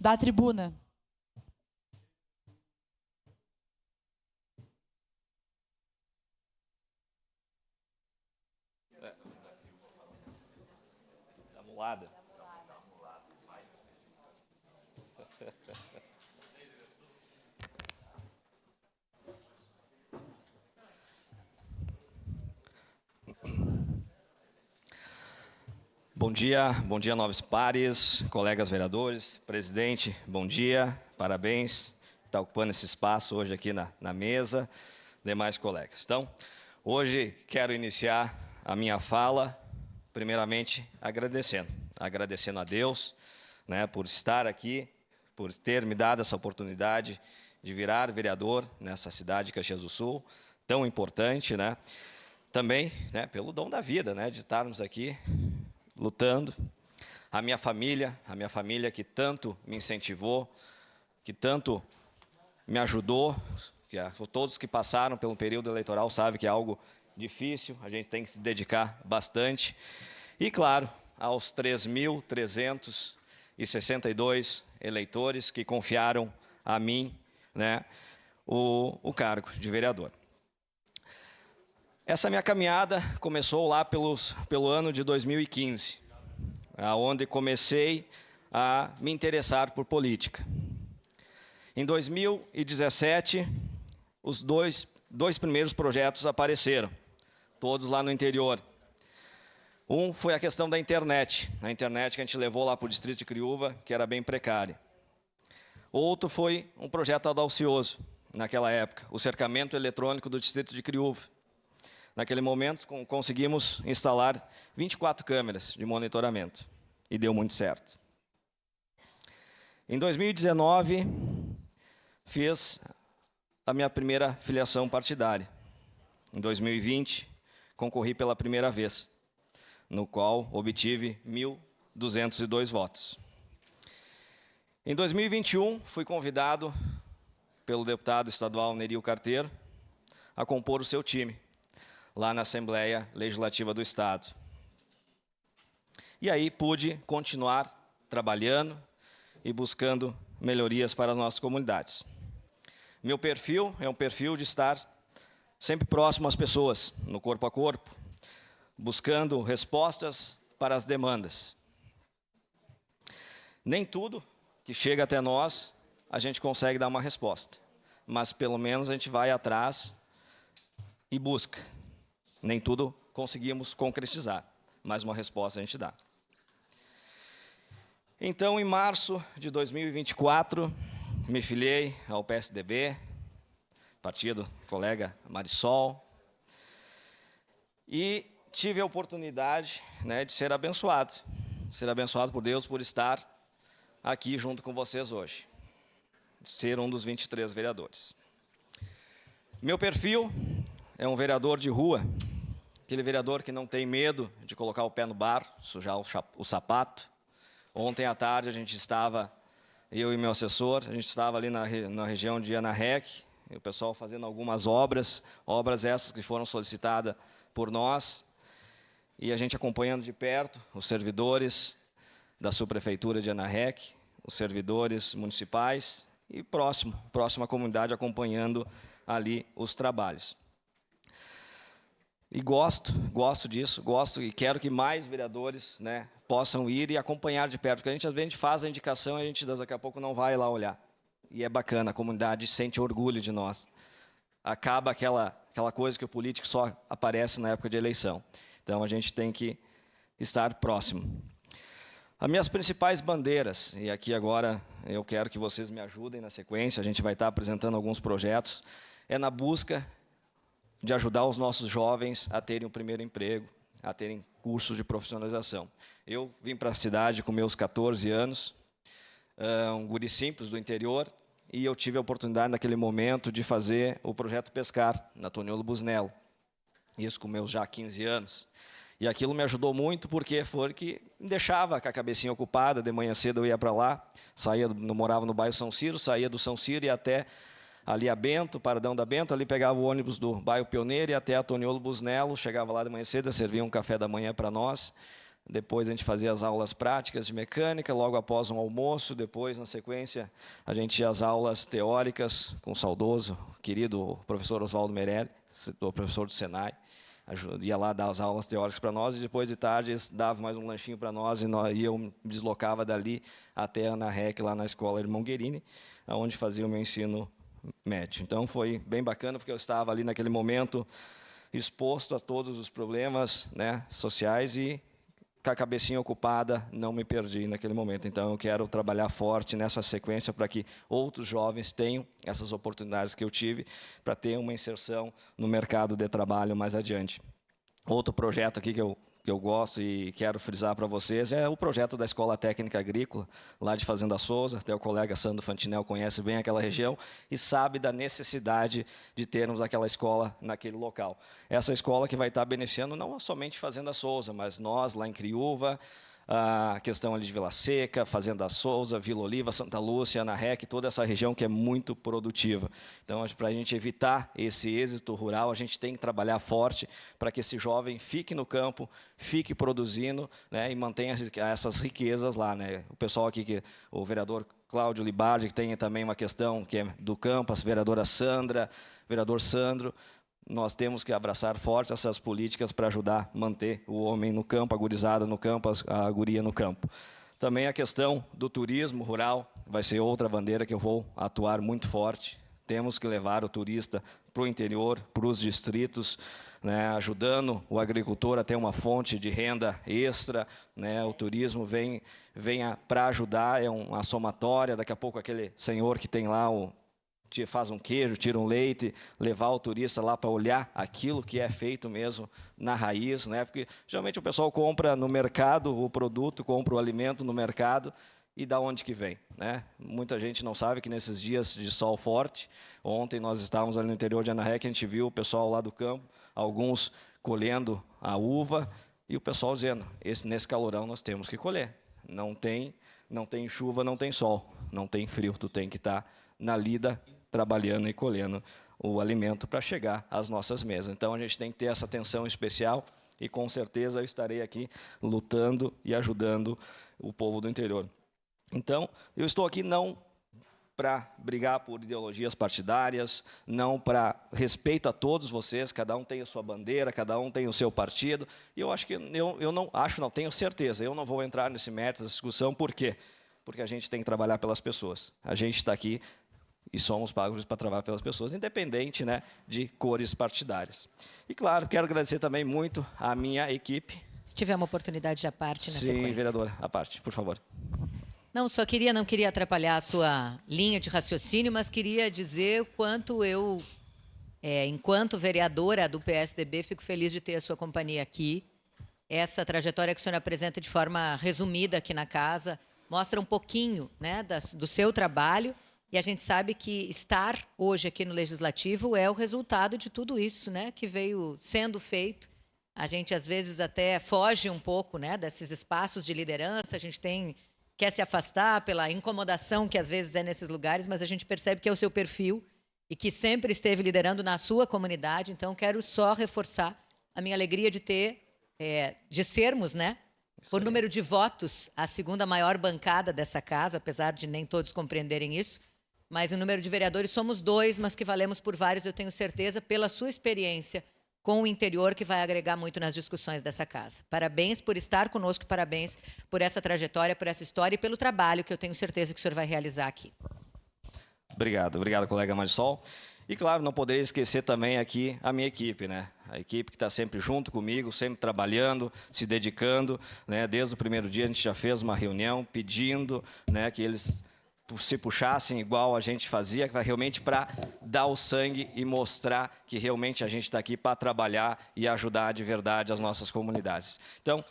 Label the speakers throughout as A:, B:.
A: Da tribuna.
B: Da mulada. Bom dia, nobres pares, colegas vereadores, presidente, bom dia, parabéns, está ocupando esse espaço hoje aqui na mesa, demais colegas. Então, hoje quero iniciar a minha fala, primeiramente agradecendo a Deus, né, por estar aqui, por ter me dado essa oportunidade de virar vereador nessa cidade de Caxias do Sul, tão importante, né, também, né, pelo dom da vida, né, de estarmos aqui lutando, a minha família que tanto me incentivou, que tanto me ajudou, todos que passaram pelo período eleitoral sabem que é algo difícil, a gente tem que se dedicar bastante, e claro, aos 3.362 eleitores que confiaram a mim, né, o cargo de vereador. Essa minha caminhada começou lá pelo ano de 2015, onde comecei a me interessar por política. Em 2017, os dois primeiros projetos apareceram, todos lá no interior. Um foi a questão da internet, a internet que a gente levou lá para o distrito de Criúva, que era bem precária. Outro foi um projeto audacioso, naquela época, o cercamento eletrônico do distrito de Criúva. Naquele momento, conseguimos instalar 24 câmeras de monitoramento, e deu muito certo. Em 2019, fiz a minha primeira filiação partidária. Em 2020, concorri pela primeira vez, no qual obtive 1.202 votos. Em 2021, fui convidado pelo deputado estadual Nerio Carteiro a compor o seu time, lá na Assembleia Legislativa do Estado. E aí pude continuar trabalhando e buscando melhorias para as nossas comunidades. Meu perfil é um perfil de estar sempre próximo às pessoas, no corpo a corpo, buscando respostas para as demandas. Nem tudo que chega até nós, a gente consegue dar uma resposta, mas pelo menos a gente vai atrás e busca. Nem tudo conseguimos concretizar, mas uma resposta a gente dá. Então, em março de 2024, me filiei ao PSDB, partido colega Marisol, e tive a oportunidade, né, de ser abençoado por Deus por estar aqui junto com vocês hoje, ser um dos 23 vereadores. Meu perfil é um vereador de rua, aquele vereador que não tem medo de colocar o pé no bar, sujar o sapato. Ontem à tarde a gente estava, eu e meu assessor, a gente estava ali na região de Anarrec, e o pessoal fazendo algumas obras essas que foram solicitadas por nós, e a gente acompanhando de perto os servidores da subprefeitura de Anarrec, os servidores municipais e próxima comunidade acompanhando ali os trabalhos. E gosto disso, e quero que mais vereadores, né, possam ir e acompanhar de perto, porque a gente às vezes faz a indicação e a gente daqui a pouco não vai lá olhar. E é bacana, a comunidade sente orgulho de nós. Acaba aquela coisa que o político só aparece na época de eleição. Então a gente tem que estar próximo. As minhas principais bandeiras, e aqui agora eu quero que vocês me ajudem na sequência, a gente vai estar apresentando alguns projetos, é na busca de ajudar os nossos jovens a terem o primeiro emprego, a terem cursos de profissionalização. Eu vim para a cidade com meus 14 anos, um guri simples do interior, e eu tive a oportunidade naquele momento de fazer o projeto Pescar, na Toniolo Busnello. Isso com meus já 15 anos. E aquilo me ajudou muito porque foi que me deixava com a cabecinha ocupada, de manhã cedo eu ia para lá, morava no bairro São Ciro, saía do São Ciro e até ali a Bento, Paradão da Bento, ali pegava o ônibus do bairro Pioneiro e até a Toniolo Busnello, chegava lá de manhã cedo, servia um café da manhã para nós, Depois a gente fazia as aulas práticas de mecânica, logo após um almoço. Depois, na sequência, a gente tinha as aulas teóricas com o saudoso, querido professor Oswaldo Meirelles, o professor do Senai. Ia lá dar as aulas teóricas para nós, e depois de tarde dava mais um lanchinho para nós, e eu me deslocava dali até a ANARREC, lá na escola Irmão Guerini, onde fazia o meu ensino médio. Então, foi bem bacana, porque eu estava ali naquele momento exposto a todos os problemas, né, sociais, e com a cabecinha ocupada, não me perdi naquele momento. Então, eu quero trabalhar forte nessa sequência para que outros jovens tenham essas oportunidades que eu tive, para ter uma inserção no mercado de trabalho mais adiante. Outro projeto aqui que eu gosto e quero frisar para vocês é o projeto da Escola Técnica Agrícola, lá de Fazenda Souza. Até o colega Sandro Fantinel conhece bem aquela região e sabe da necessidade de termos aquela escola naquele local. Essa escola que vai estar beneficiando não somente Fazenda Souza, mas nós lá em Criúva, a questão ali de Vila Seca, Fazenda Souza, Vila Oliva, Santa Lúcia, ANARREC, toda essa região que é muito produtiva. Então, para a gente evitar esse êxito rural, a gente tem que trabalhar forte para que esse jovem fique no campo, fique produzindo, né, e mantenha essas riquezas lá, né? O pessoal aqui, o vereador Cláudio Libardi, que tem também uma questão que é do campo, a vereadora Sandra, vereador Sandro. Nós temos que abraçar forte essas políticas para ajudar a manter o homem no campo, a gurizada no campo, a guria no campo. Também a questão do turismo rural vai ser outra bandeira que eu vou atuar muito forte. Temos que levar o turista para o interior, para os distritos, né, ajudando o agricultor a ter uma fonte de renda extra, né? O turismo vem para ajudar, é uma somatória. Daqui a pouco aquele senhor que tem lá faz um queijo, tira um leite, levar o turista lá para olhar aquilo que é feito mesmo na raiz, né? Porque geralmente o pessoal compra no mercado o produto, compra o alimento no mercado, e da onde que vem, né? Muita gente não sabe que nesses dias de sol forte, ontem nós estávamos ali no interior de ANARREC, a gente viu o pessoal lá do campo, alguns colhendo a uva, e o pessoal dizendo, nesse calorão nós temos que colher. Não tem chuva, não tem sol, não tem frio, tu tem que estar na lida, trabalhando e colhendo o alimento para chegar às nossas mesas. Então, a gente tem que ter essa atenção especial, e com certeza eu estarei aqui lutando e ajudando o povo do interior. Então, eu estou aqui não para brigar por ideologias partidárias, não para respeito a todos vocês, cada um tem a sua bandeira, cada um tem o seu partido, e eu acho que, não tenho certeza, eu não vou entrar nesse mérito, nessa discussão. Por quê? Porque a gente tem que trabalhar pelas pessoas. A gente está aqui e somos pagos para trabalhar pelas pessoas, independente, né, de cores partidárias. E, claro, quero agradecer também muito à minha equipe.
A: Se tiver uma oportunidade à parte na sequência.
B: Sim, vereadora, à parte, por favor.
A: Não queria atrapalhar a sua linha de raciocínio, mas queria dizer o quanto eu, enquanto vereadora do PSDB, fico feliz de ter a sua companhia aqui. Essa trajetória que o senhor apresenta de forma resumida aqui na casa mostra um pouquinho, né, do seu trabalho. E a gente sabe que estar hoje aqui no Legislativo é o resultado de tudo isso, né, que veio sendo feito. A gente, às vezes, até foge um pouco, né, desses espaços de liderança, a gente quer se afastar pela incomodação que, às vezes, é nesses lugares, mas a gente percebe que é o seu perfil e que sempre esteve liderando na sua comunidade. Então, quero só reforçar a minha alegria de sermos, né, por número de votos, a segunda maior bancada dessa casa, apesar de nem todos compreenderem isso. Mas o número de vereadores somos 2, mas que valemos por vários, eu tenho certeza, pela sua experiência com o interior, que vai agregar muito nas discussões dessa casa. Parabéns por estar conosco, parabéns por essa trajetória, por essa história e pelo trabalho que eu tenho certeza que o senhor vai realizar aqui.
B: Obrigado, colega Marisol. E, claro, não poderia esquecer também aqui a minha equipe, né? A equipe que está sempre junto comigo, sempre trabalhando, se dedicando, né? Desde o primeiro dia a gente já fez uma reunião pedindo, né, que eles se puxassem igual a gente fazia, realmente para dar o sangue e mostrar que realmente a gente está aqui para trabalhar e ajudar de verdade as nossas comunidades. Então,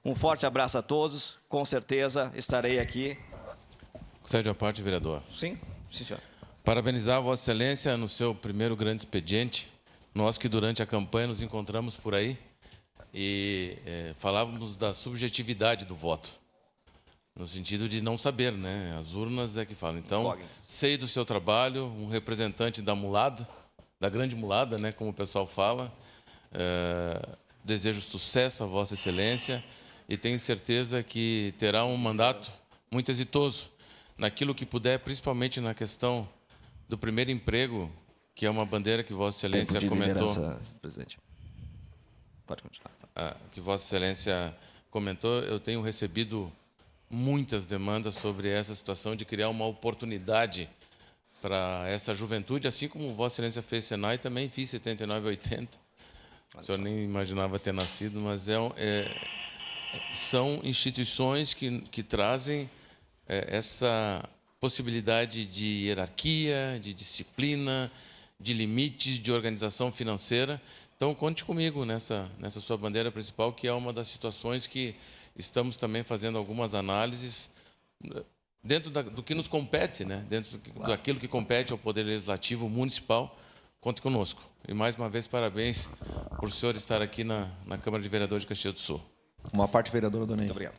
B: um forte abraço a todos, com certeza estarei aqui.
C: Concede a parte, vereador.
B: Sim, senhor.
C: Parabenizar a Vossa Excelência no seu primeiro grande expediente. Nós que durante a campanha nos encontramos por aí e falávamos da subjetividade do voto. No sentido de não saber, né? As urnas é que falam. Então, sei do seu trabalho, um representante da mulada, da grande mulada, né? Como o pessoal fala. Desejo sucesso a Vossa Excelência e tenho certeza que terá um mandato muito exitoso naquilo que puder, principalmente na questão do primeiro emprego, que é uma bandeira que Vossa Excelência comentou.
B: Presidente. Pode continuar.
C: Que Vossa Excelência comentou, eu tenho recebido muitas demandas sobre essa situação de criar uma oportunidade para essa juventude, assim como Vossa Excelência fez Senai, também fiz 79 e 80. O senhor nem imaginava ter nascido, mas são instituições que trazem essa possibilidade de hierarquia, de disciplina, de limites, de organização financeira. Então, conte comigo nessa sua bandeira principal, que é uma das situações que estamos também fazendo algumas análises dentro do que nos compete, né? Dentro daquilo que compete ao Poder Legislativo Municipal. Conte conosco. E, mais uma vez, parabéns por o senhor estar aqui na Câmara de Vereadores de Caxias do Sul.
D: Uma parte, vereador Aldonei.
B: Muito obrigado.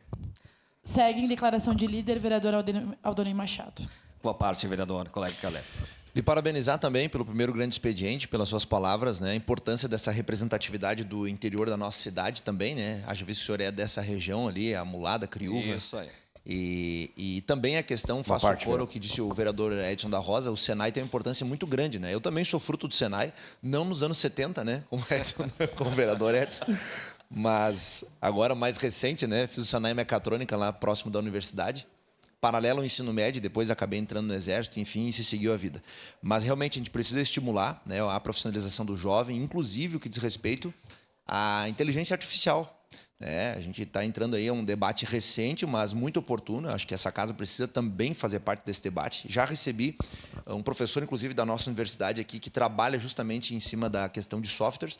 E: Segue em declaração de líder, vereador Aldonei Machado.
B: Boa parte, vereador, colega Caleb.
D: E parabenizar também pelo primeiro grande expediente, pelas suas palavras, né? A importância dessa representatividade do interior da nossa cidade também, né? Haja visto que o senhor é dessa região ali, a Mulada, Criúva.
B: Isso aí.
D: E também a questão, faço coro ao que disse o vereador Edson da Rosa, o Senai tem uma importância muito grande, né? Eu também sou fruto do Senai, não nos anos 70, né? Como o vereador Edson, mas agora mais recente, né? Fiz o Senai Mecatrônica lá próximo da universidade, paralelo ao ensino médio, depois acabei entrando no exército, enfim, e se seguiu a vida. Mas realmente a gente precisa estimular, né, a profissionalização do jovem, inclusive o que diz respeito à inteligência artificial. A gente está entrando aí a um debate recente, mas muito oportuno. Acho que essa casa precisa também fazer parte desse debate. Já recebi um professor, inclusive, da nossa universidade aqui, que trabalha justamente em cima da questão de softwares.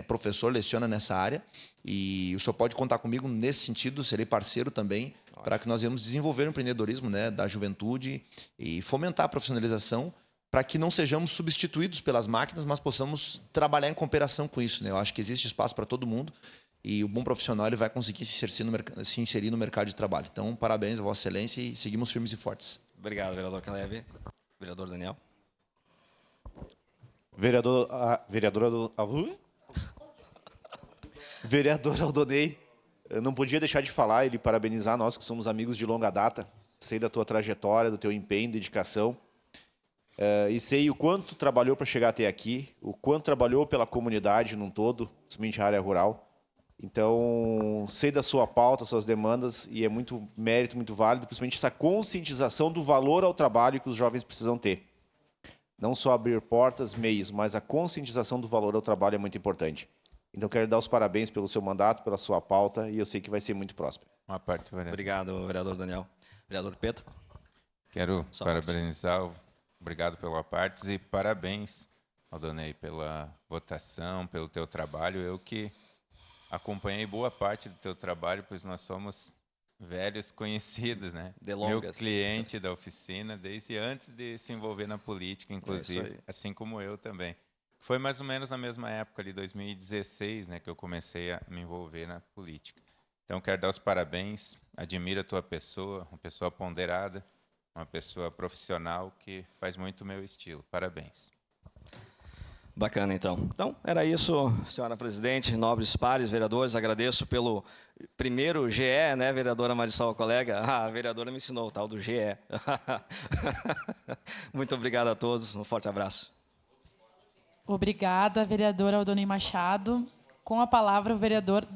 D: Professor, leciona nessa área. E o senhor pode contar comigo nesse sentido, serei parceiro também, para que nós venhamos desenvolver o empreendedorismo, né, da juventude e fomentar a profissionalização, para que não sejamos substituídos pelas máquinas, mas possamos trabalhar em cooperação com isso, né? Eu acho que existe espaço para todo mundo. E o bom profissional ele vai conseguir se inserir no mercado de trabalho. Então, parabéns a Vossa Excelência e seguimos firmes e fortes.
B: Obrigado, vereador Caleb. Vereador Daniel.
F: Vereador Aldonei, eu não podia deixar de falar e de parabenizar nós que somos amigos de longa data. Sei da tua trajetória, do teu empenho, dedicação. E sei o quanto trabalhou para chegar até aqui, o quanto trabalhou pela comunidade num todo, principalmente a área rural. Então, sei da sua pauta, suas demandas, e é muito mérito, muito válido, principalmente essa conscientização do valor ao trabalho que os jovens precisam ter. Não só abrir portas, meios, mas a conscientização do valor ao trabalho é muito importante. Então, quero dar os parabéns pelo seu mandato, pela sua pauta, e eu sei que vai ser muito próspero.
G: Uma parte, vereador.
B: Obrigado, vereador Daniel. Vereador Pedro.
G: Quero parabenizar, obrigado pela parte, e parabéns, Aldonei, pela votação, pelo teu trabalho. Eu que acompanhei boa parte do teu trabalho, pois nós somos velhos conhecidos, né? Meu cliente da oficina, desde antes de se envolver na política, inclusive, assim como eu também. Foi mais ou menos na mesma época, ali, 2016, né, que eu comecei a me envolver na política. Então, quero dar os parabéns, admiro a tua pessoa, uma pessoa ponderada, uma pessoa profissional que faz muito o meu estilo. Parabéns.
B: Bacana, então. Então, era isso, senhora presidente, nobres pares, vereadores. Agradeço pelo primeiro GE, né, vereadora Marisol, colega? A vereadora me ensinou o tal do GE. Muito obrigado a todos. Um forte abraço.
E: Obrigada, vereador Aldonei Machado. Com a palavra, o vereador